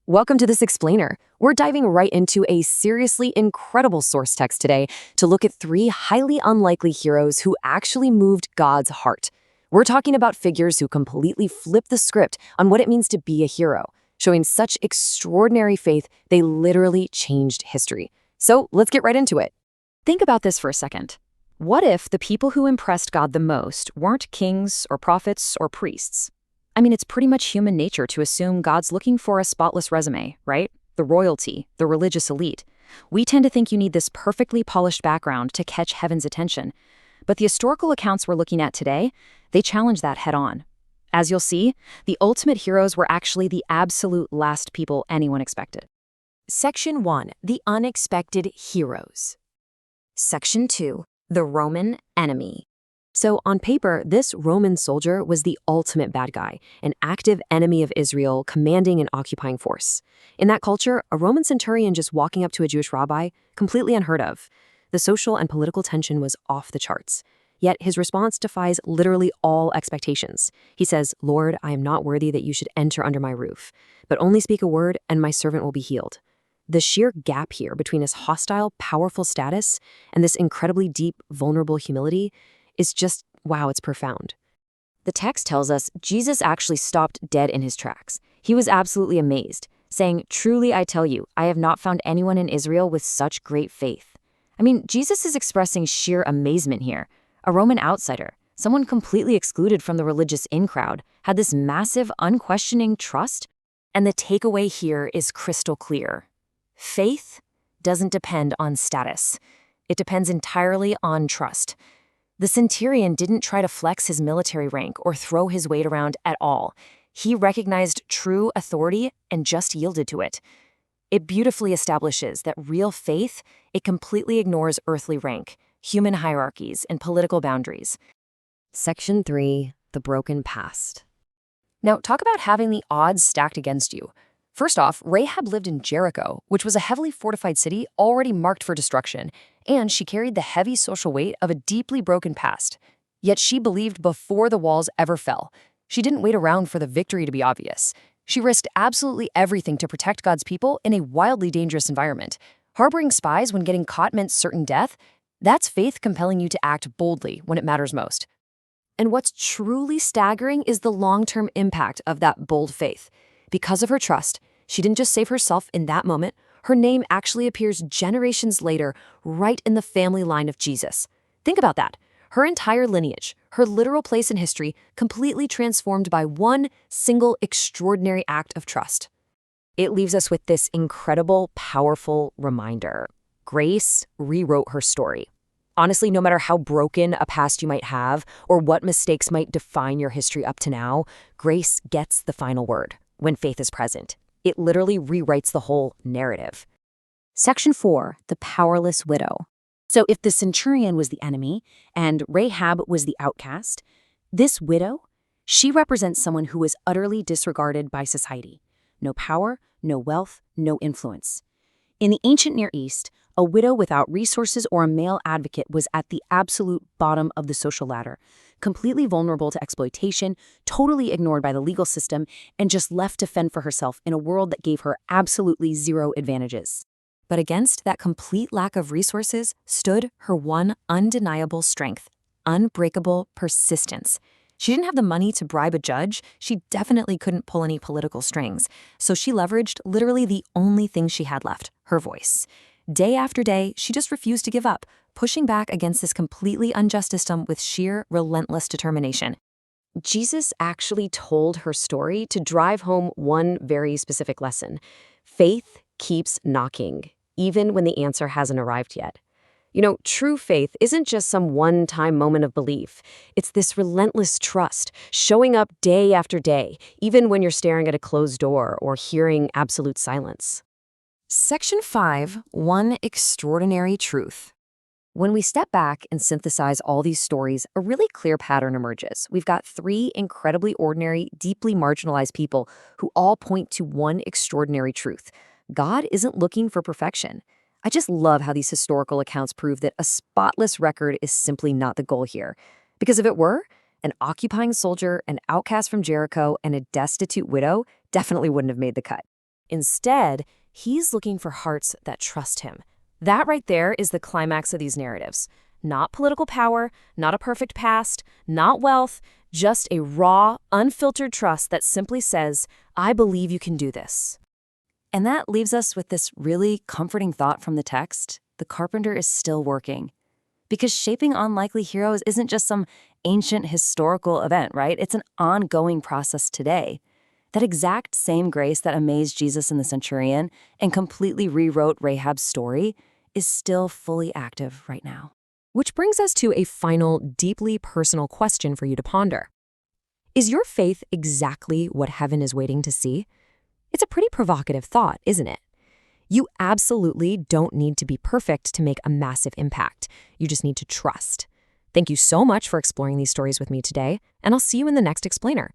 Welcome to this explainer. We're diving right into a seriously incredible source text today to look at three highly unlikely heroes who actually moved God's heart. We're talking about figures who completely flipped the script on what it means to be a hero, showing such extraordinary faith they literally changed history. So let's get right into it. Think about this for a second. What if the people who impressed God the most weren't kings or prophets or priests? I mean, it's pretty much human nature to assume God's looking for a spotless resume, right? The royalty, the religious elite. We tend to think you need this perfectly polished background to catch heaven's attention. But the historical accounts we're looking at today, they challenge that head on. As you'll see, the ultimate heroes were actually the absolute last people anyone expected. Section 1. The Unexpected Heroes. Section 2. The Roman Enemy. So on paper, this Roman soldier was the ultimate bad guy, an active enemy of Israel commanding an occupying force. In that culture, a Roman centurion just walking up to a Jewish rabbi, completely unheard of. The social and political tension was off the charts. Yet his response defies literally all expectations. He says, "Lord, I am not worthy that you should enter under my roof, but only speak a word and my servant will be healed." The sheer gap here between his hostile, powerful status and this incredibly deep, vulnerable humility is just, wow, it's profound. The text tells us Jesus actually stopped dead in his tracks. He was absolutely amazed, saying, "Truly I tell you, I have not found anyone in Israel with such great faith." I mean, Jesus is expressing sheer amazement here. A Roman outsider, someone completely excluded from the religious in-crowd, had this massive, unquestioning trust. And the takeaway here is crystal clear. Faith doesn't depend on status. It depends entirely on trust. The centurion didn't try to flex his military rank or throw his weight around at all. He recognized true authority and just yielded to it. It beautifully establishes that real faith, it completely ignores earthly rank, human hierarchies, and political boundaries. Section 3. The Broken Past. Now, talk about having the odds stacked against you. First off, Rahab lived in Jericho, which was a heavily fortified city already marked for destruction, and she carried the heavy social weight of a deeply broken past. Yet she believed before the walls ever fell. She didn't wait around for the victory to be obvious. She risked absolutely everything to protect God's people in a wildly dangerous environment. Harboring spies when getting caught meant certain death, that's faith compelling you to act boldly when it matters most. And what's truly staggering is the long-term impact of that bold faith. Because of her trust, she didn't just save herself in that moment. Her name actually appears generations later, right in the family line of Jesus. Think about that. Her entire lineage, her literal place in history, completely transformed by one single extraordinary act of trust. It leaves us with this incredible, powerful reminder. Grace rewrote her story. Honestly, no matter how broken a past you might have or what mistakes might define your history up to now, grace gets the final word when faith is present. It literally rewrites the whole narrative. Section 4. The Powerless Widow. So if the centurion was the enemy and Rahab was the outcast, this widow, she represents someone who was utterly disregarded by society. No power, no wealth, no influence. In the ancient Near East, a widow without resources or a male advocate was at the absolute bottom of the social ladder, completely vulnerable to exploitation, totally ignored by the legal system, and just left to fend for herself in a world that gave her absolutely zero advantages. But against that complete lack of resources stood her one undeniable strength: unbreakable persistence. She didn't have the money to bribe a judge. She definitely couldn't pull any political strings. So she leveraged literally the only thing she had left: her voice. Day after day, she just refused to give up, pushing back against this completely unjust system with sheer, relentless determination. Jesus actually told her story to drive home one very specific lesson. Faith keeps knocking, even when the answer hasn't arrived yet. You know, true faith isn't just some one-time moment of belief. It's this relentless trust, showing up day after day, even when you're staring at a closed door or hearing absolute silence. Section 5. One Extraordinary Truth. When we step back and synthesize all these stories, a really clear pattern emerges. We've got three incredibly ordinary, deeply marginalized people who all point to one extraordinary truth. God isn't looking for perfection. I just love how these historical accounts prove that a spotless record is simply not the goal here. Because if it were, an occupying soldier, an outcast from Jericho, and a destitute widow definitely wouldn't have made the cut. Instead, he's looking for hearts that trust him. That right there is the climax of these narratives. Not political power, not a perfect past, not wealth, just a raw, unfiltered trust that simply says, I believe you can do this. And that leaves us with this really comforting thought from the text. The carpenter is still working. Because shaping unlikely heroes isn't just some ancient historical event, right? It's an ongoing process today. That exact same grace that amazed Jesus and the centurion and completely rewrote Rahab's story is still fully active right now. Which brings us to a final, deeply personal question for you to ponder. Is your faith exactly what heaven is waiting to see? It's a pretty provocative thought, isn't it? You absolutely don't need to be perfect to make a massive impact. You just need to trust. Thank you so much for exploring these stories with me today, and I'll see you in the next explainer.